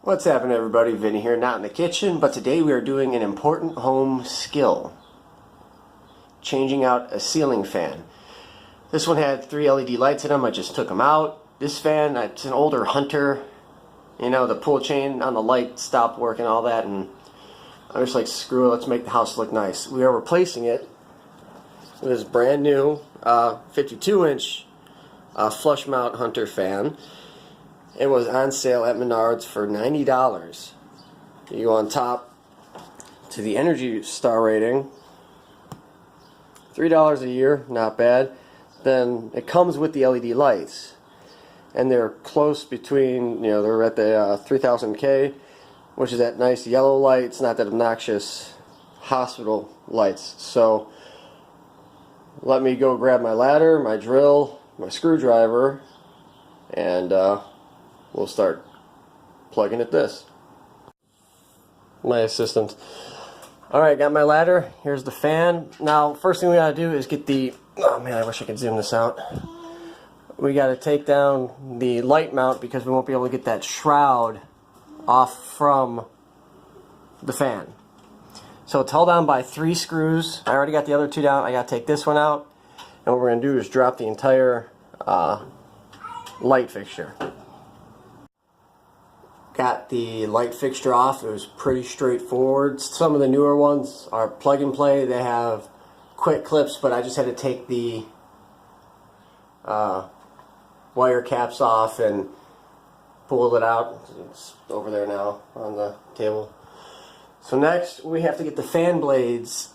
What's happening, everybody? Vinny here, not in the kitchen, but today we are doing an important home skill. Changing out a ceiling fan. This one had 3 LED lights in them. I just took them out. This fan, it's an older Hunter. You know, the pull chain on the light stopped working, all that, and I'm just like, screw it, let's make the house look nice. We are replacing it with this brand new 52-inch flush mount Hunter fan. It was on sale at Menards for $90. You go on top to the Energy Star rating, $3 a year, not bad. Then it comes with the LED lights, and they're close between, you know, they're at the 3000K, which is that nice yellow light. It's not that obnoxious hospital lights. So let me go grab my ladder, my drill, my screwdriver, and we'll start plugging at this. My assistant. Alright, got my ladder. Here's the fan. Now, first thing we gotta do is get the... Oh man, I wish I could zoom this out. We gotta take down the light mount because we won't be able to get that shroud off from the fan. So it's held down by 3 screws. I already got the other 2 down. I gotta take this one out. And what we're gonna do is drop the entire light fixture. Got the light fixture off. It was pretty straightforward. Some of the newer ones are plug and play. They have quick clips, but I just had to take the wire caps off and pull it out. It's over there now on the table. So next we have to get the fan blades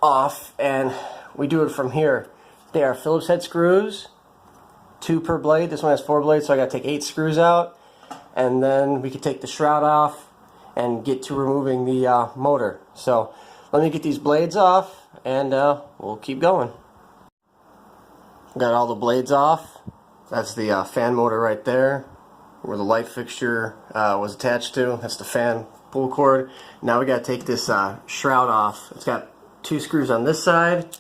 off, and we do it from here. They are Phillips head screws, 2 per blade. This one has 4 blades, so I got to take 8 screws out. And then we can take the shroud off and get to removing the motor. So let me get these blades off, and we'll keep going. Got all the blades off. That's the fan motor right there, where the light fixture was attached to. That's the fan pull cord. Now we got to take this shroud off. It's got 2 screws on this side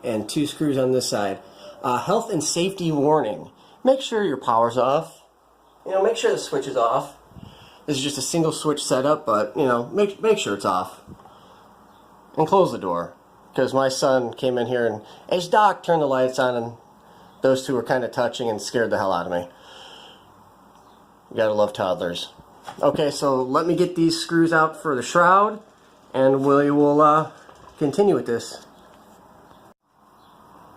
and 2 screws on this side. Health and safety warning. Make sure your power's off. You know, make sure the switch is off. This is just a single switch setup, but, you know, make sure it's off. And close the door. Because my son came in here and, as Doc turned the lights on, and those 2 were kind of touching and scared the hell out of me. You gotta love toddlers. Okay, so let me get these screws out for the shroud, and we will continue with this.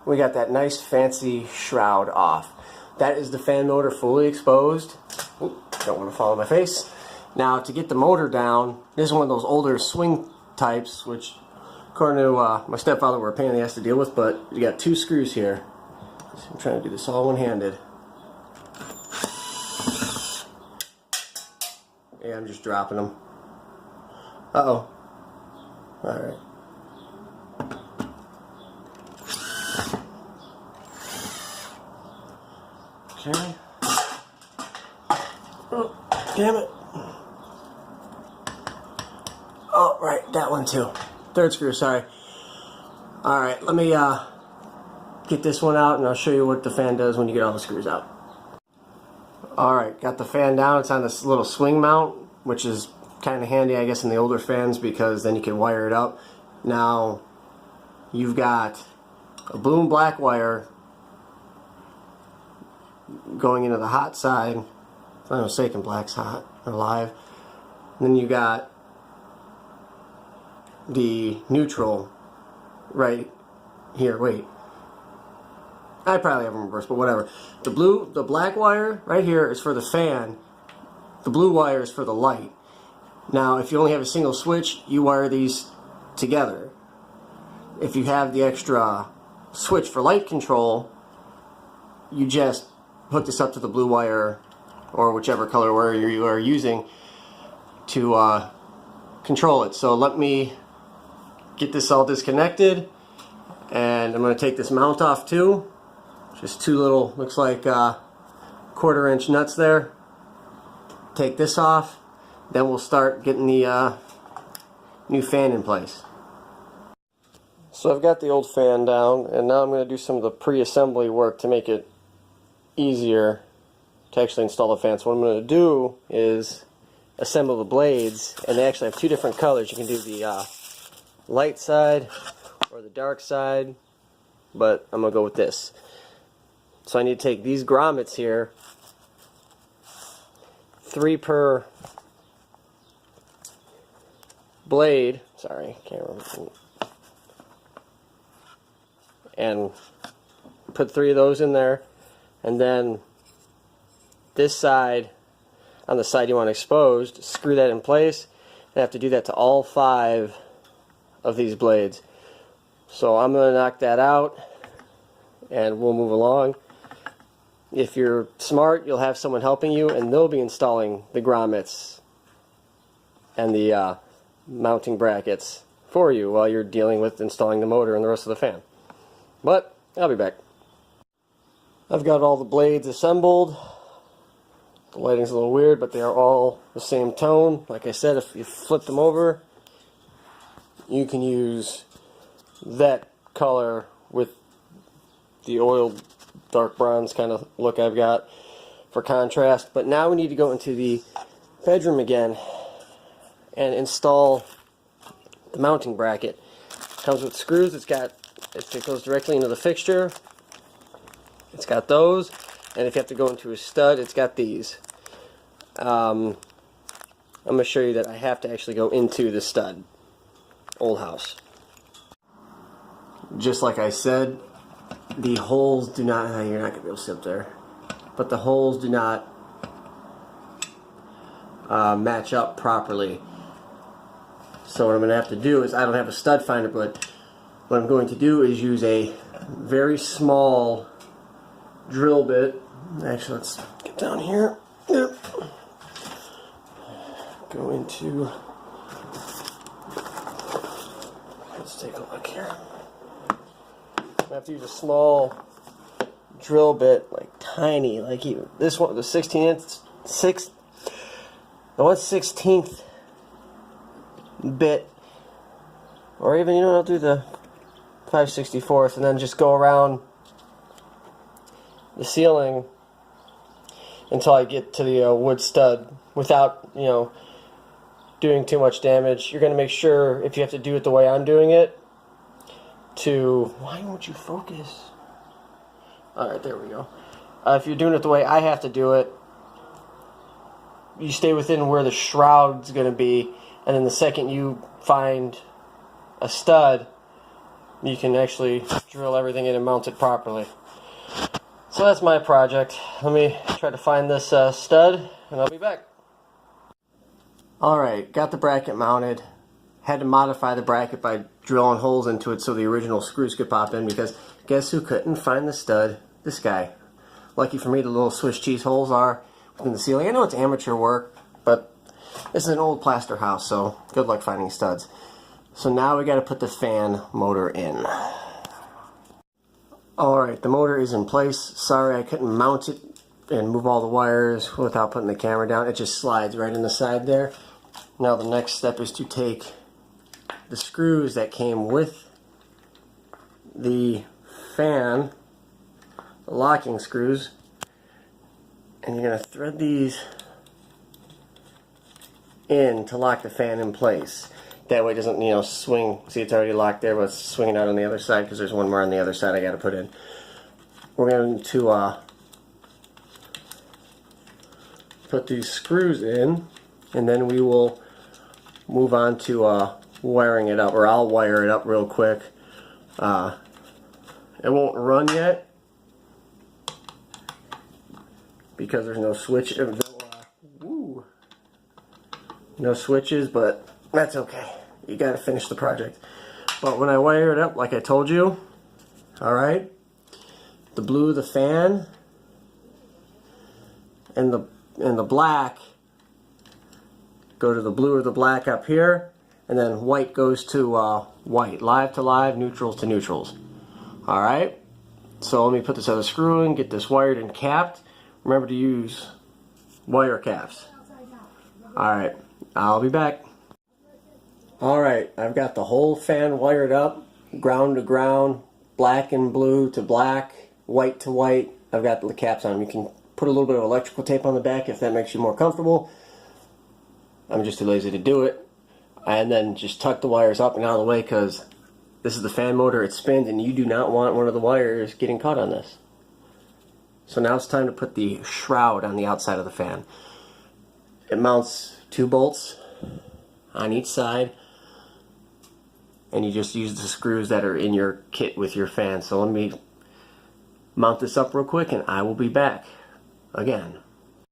We got that nice fancy shroud off. That is the fan motor fully exposed. Ooh, don't want to fall on my face. Now, to get the motor down, this is one of those older swing types, which, according to my stepfather, were a pain in the ass to deal with, but you got 2 screws here. So I'm trying to do this all one-handed. Yeah, I'm just dropping them. Uh-oh. Alright. Okay. Oh, damn it. Oh, right, that one too. 3rd screw, sorry. Alright, let me get this one out, and I'll show you what the fan does when you get all the screws out. Alright, got the fan down. It's on this little swing mount, which is kind of handy, I guess, in the older fans, because then you can wire it up. Now, you've got a blue and black wire going into the hot side. If I'm mistaken, black's hot or live. And then you got the neutral right here. Wait, I probably have them reversed, but whatever. The black wire right here is for the fan. The blue wire is for the light. Now, if you only have a single switch, you wire these together. If you have the extra switch for light control, you just hook this up to the blue wire, or whichever color wire you are using, to control it. So let me get this all disconnected, and I'm going to take this mount off too. Just 2 little, looks like 1/4 inch nuts there. Take this off, then we'll start getting the new fan in place. So I've got the old fan down, and now I'm going to do some of the pre-assembly work to make it easier to actually install the fan. So what I'm going to do is assemble the blades, and they actually have two different colors. You can do the light side or the dark side, but I'm going to go with this. So I need to take these grommets here, 3 per blade, sorry, can't remember, and put 3 of those in there, and then this side, on the side you want exposed, screw that in place, and I have to do that to all 5 of these blades. So I'm going to knock that out, and we'll move along. If you're smart, you'll have someone helping you, and they'll be installing the grommets and the mounting brackets for you while you're dealing with installing the motor and the rest of the fan. But I'll be back. I've got all the blades assembled. The lighting's a little weird, but they are all the same tone. Like I said, if you flip them over, you can use that color with the oil dark bronze kind of look I've got for contrast. But now we need to go into the bedroom again and install the mounting bracket. It comes with screws. It goes directly into the fixture. It's got those, and if you have to go into a stud, it's got these. I'm going to show you that I have to actually go into the stud. Old house. Just like I said, the holes do not, you're not going to be able to sit up there, but the holes do not match up properly. So what I'm going to have to do is, I don't have a stud finder, but what I'm going to do is use a very small drill bit. Actually, let's get down here. Yep. Go into, let's take a look here. I have to use a small drill bit, like tiny, like even this one, the 1/16th bit, or even, you know, I'll do the 5/64, and then just go around the ceiling until I get to the wood stud without, you know, doing too much damage. You're going to make sure, if you have to do it the way I'm doing it, why won't you focus? Alright, there we go. If you're doing it the way I have to do it, you stay within where the shroud's going to be, and then the second you find a stud, you can actually drill everything in and mount it properly. So that's my project. Let me try to find this stud, and I'll be back. Alright, got the bracket mounted. Had to modify the bracket by drilling holes into it so the original screws could pop in, because guess who couldn't find the stud? This guy. Lucky for me, the little Swiss cheese holes are within the ceiling. I know it's amateur work, but this is an old plaster house, so good luck finding studs. So now we got to put the fan motor in. Alright, the motor is in place. Sorry I couldn't mount it and move all the wires without putting the camera down. It just slides right in the side there. Now the next step is to take the screws that came with the fan, the locking screws, and you're going to thread these in to lock the fan in place. That way it doesn't, you know, swing. See, it's already locked there, but it's swinging out on the other side because there's one more on the other side I got to put in. We're going to put these screws in, and then we will move on to wiring it up, or I'll wire it up real quick. It won't run yet because there's no switch. No switches, but that's okay. You got to finish the project. But when I wire it up, like I told you, all right, the blue, the fan, and the black go to the blue or the black up here, and then white goes to white. Live to live, neutrals to neutrals. All right. So let me put this other screw in, get this wired and capped. Remember to use wire caps. All right. I'll be back. Alright, I've got the whole fan wired up, ground to ground, black and blue to black, white to white. I've got the caps on. You can put a little bit of electrical tape on the back if that makes you more comfortable. I'm just too lazy to do it. And then just tuck the wires up and out of the way, because this is the fan motor, it spins, and you do not want one of the wires getting caught on this. So now it's time to put the shroud on the outside of the fan. It mounts 2 bolts on each side, and you just use the screws that are in your kit with your fan. So let me mount this up real quick and I will be back again.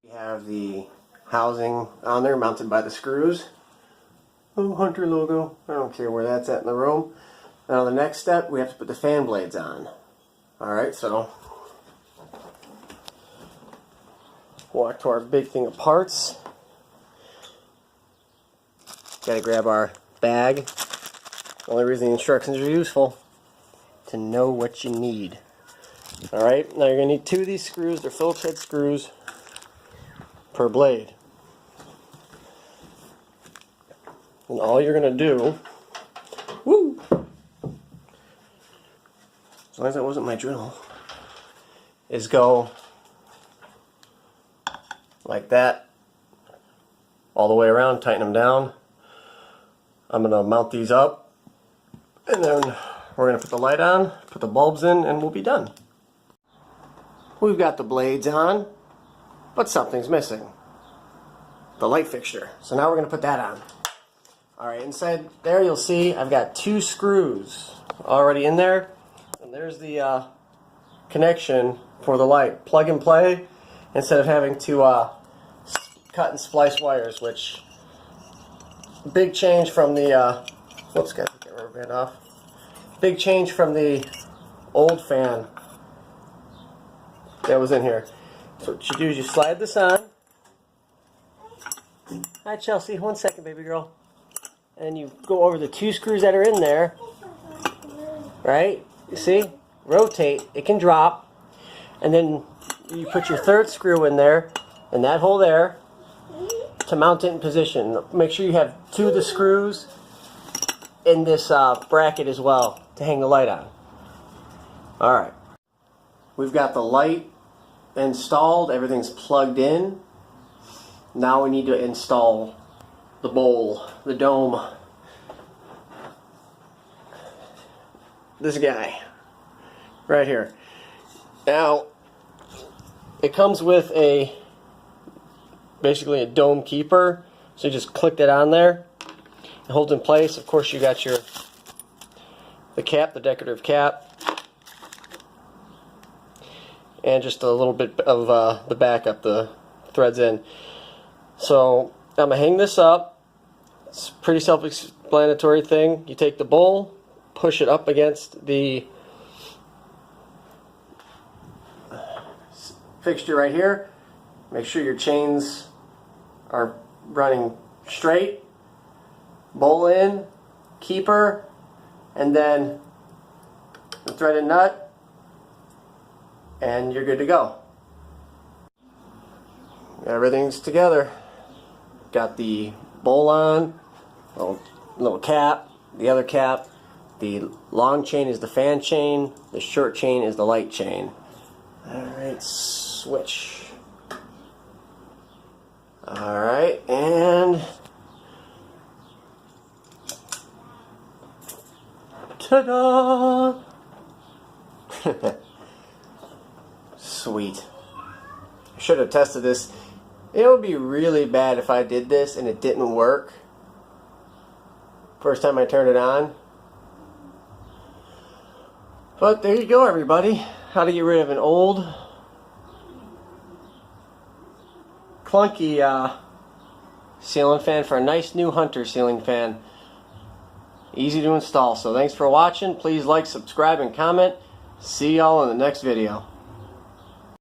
We have the housing on there mounted by the screws. Oh, Hunter logo. I don't care where that's at in the room. Now the next step, we have to put the fan blades on. Alright, so walk to our big thing of parts. Gotta grab our bag. The only reason the instructions are useful, to know what you need. Alright, now you're going to need 2 of these screws. They're Phillips head screws per blade. And all you're going to do, woo! As long as that wasn't my drill, is go like that all the way around, tighten them down. I'm going to mount these up, and then we're going to put the light on, put the bulbs in, and we'll be done. We've got the blades on, but something's missing. The light fixture. So now we're going to put that on. Alright, inside there you'll see I've got 2 screws already in there. And there's the connection for the light. Plug and play instead of having to cut and splice wires, which big change from the whoops, got to get the rubber band off. Big change from the old fan that was in here. So what you do is you slide this on. Hi Chelsea, 1 second baby girl. And you go over the 2 screws that are in there. Right? You see? Rotate, it can drop. And then you put your 3rd screw in there, in that hole there, to mount it in position. Make sure you have 2 of the screws in this bracket as well to hang the light on. Alright. We've got the light installed, everything's plugged in. Now we need to install the bowl, the dome. This guy, right here. Now, it comes with basically a dome keeper. So you just click that on there. It holds in place. Of course, you got the cap, the decorative cap. And just a little bit of the backup, the threads in. So I'm going to hang this up. It's a pretty self-explanatory thing. You take the bowl, push it up against the fixture right here. Make sure your chains are running straight. Bowl in, keeper, and then the threaded nut, and you're good to go. Everything's together. Got the bowl on, little cap, the other cap. The long chain is the fan chain, the short chain is the light chain. Alright, switch. Alright, and ta-da! Sweet. I should have tested this. It would be really bad if I did this and it didn't work first time I turned it on. But there you go, everybody. How to get rid of an old, clunky ceiling fan for a nice new Hunter ceiling fan. Easy to install. So thanks for watching. Please like, subscribe, and comment. See y'all in the next video.